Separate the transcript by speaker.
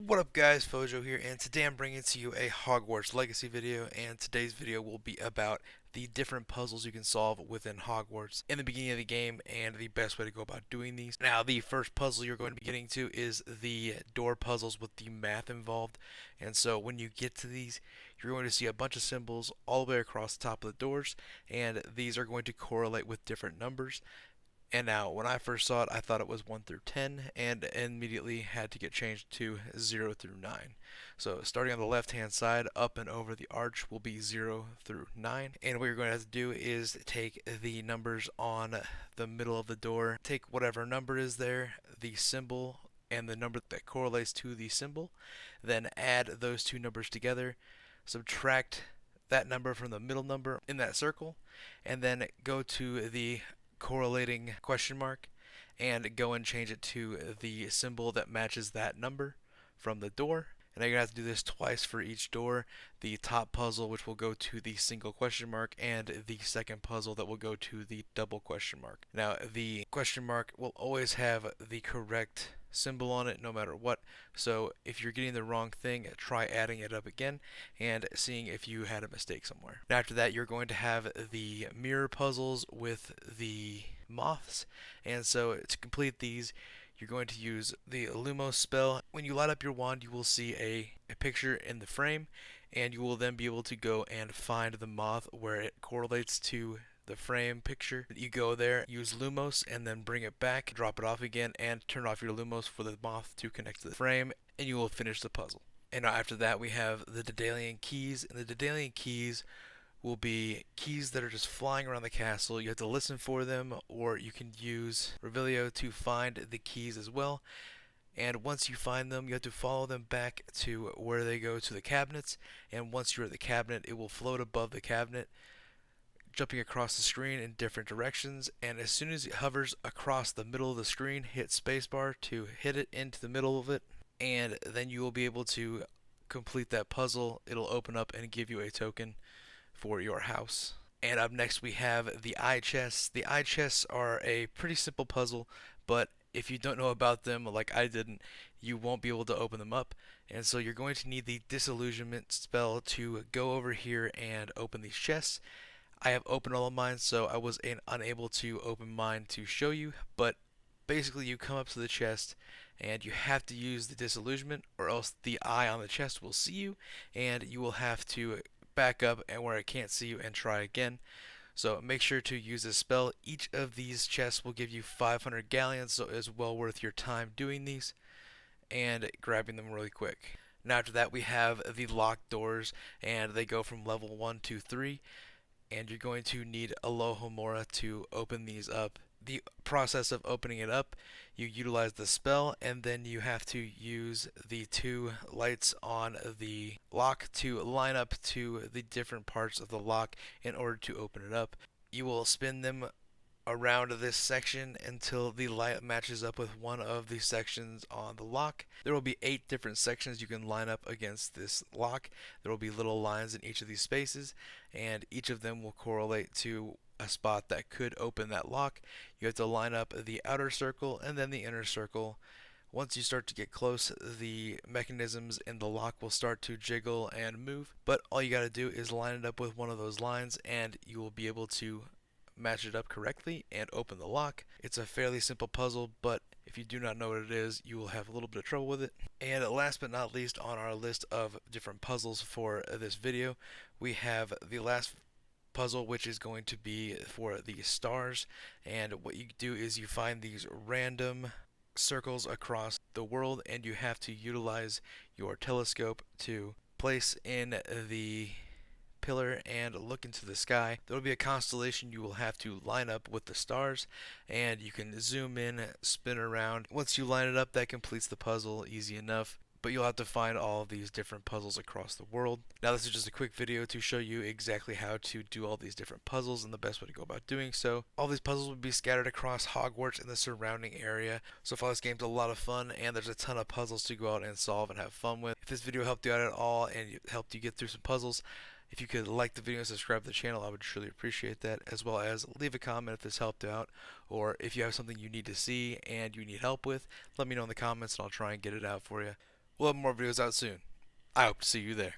Speaker 1: What up guys, Fojo here, and today I'm bringing to you a Hogwarts Legacy video, and today's video will be about the different puzzles you can solve within Hogwarts in the beginning of the game and the best way to go about doing these. Now, the first puzzle you're going to be getting to is the door puzzles with the math involved, and so when you get to these, you're going to see a bunch of symbols all the way across the top of the doors, and these are going to correlate with different numbers. And now, when I first saw it, I thought it was 1 through 10, and immediately had to get changed to 0 through 9. So, starting on the left hand side, up and over the arch will be 0 through 9. And what you're going to have to do is take the numbers on the middle of the door, take whatever number is there, the symbol, and the number that correlates to the symbol, then add those two numbers together, subtract that number from the middle number in that circle, and then go to the correlating question mark and go and change it to the symbol that matches that number from the door. And you're going to have to do this twice for each door. The top puzzle, which will go to the single question mark, and the second puzzle that will go to the double question mark. Now, the question mark will always have the correct symbol on it no matter what. So if you're getting the wrong thing, try adding it up again and seeing if you had a mistake somewhere. Now, after that, you're going to have the mirror puzzles with the moths. And so to complete these, you're going to use the Lumos spell. When you light up your wand, you will see a picture in the frame, and you will then be able to go and find the moth where it correlates to the frame picture. You go there, use Lumos, and then bring it back, drop it off again, and turn off your Lumos for the moth to connect to the frame, and you will finish the puzzle. And after that, we have the Daedalian keys, and the Daedalian keys will be keys that are just flying around the castle. You have to listen for them, or you can use Revelio to find the keys as well. And once you find them, you have to follow them back to where they go to the cabinets. And once you're at the cabinet, it will float above the cabinet, jumping across the screen in different directions. And as soon as it hovers across the middle of the screen, hit spacebar to hit it into the middle of it. And then you will be able to complete that puzzle. It'll open up and give you a token for your house. And up next we have the eye chests. The eye chests are a pretty simple puzzle, but if you don't know about them like I didn't, you won't be able to open them up. And so you're going to need the disillusionment spell to go over here and open these chests. I have opened all of mine, so I was unable to open mine to show you, but basically you come up to the chest and you have to use the disillusionment, or else the eye on the chest will see you and you will have to back up and where it can't see you and try again. So make sure to use this spell. Each of these chests will give you 500 galleons, so it's well worth your time doing these and grabbing them really quick. Now after that we have the locked doors, and they go from level 1 to 3, and you're going to need Alohomora to open these up. The process of opening it up, you utilize the spell, and then you have to use the two lights on the lock to line up to the different parts of the lock in order to open it up. You will spin them around this section until the light matches up with one of the sections on the lock. There will be 8 different sections you can line up against this lock. There will be little lines in each of these spaces, and each of them will correlate to a spot that could open that lock. You have to line up the outer circle and then the inner circle. Once you start to get close, the mechanisms in the lock will start to jiggle and move, but all you got to do is line it up with one of those lines and you will be able to match it up correctly and open the lock. It's a fairly simple puzzle, but if you do not know what it is, you will have a little bit of trouble with it. And last but not least on our list of different puzzles for this video, we have the last puzzle, which is going to be for the stars. And what you do is you find these random circles across the world, and you have to utilize your telescope to place in the pillar and look into the sky. There will be a constellation you will have to line up with the stars, and you can zoom in, spin around. Once you line it up, that completes the puzzle easy enough. But you'll have to find all of these different puzzles across the world. Now this is just a quick video to show you exactly how to do all these different puzzles and the best way to go about doing so. All these puzzles will be scattered across Hogwarts and the surrounding area. So far this game's a lot of fun, and there's a ton of puzzles to go out and solve and have fun with. If this video helped you out at all and helped you get through some puzzles, if you could like the video and subscribe to the channel, I would truly appreciate that, as well as leave a comment if this helped out, or if you have something you need to see and you need help with, let me know in the comments and I'll try and get it out for you. We'll have more videos out soon. I hope to see you there.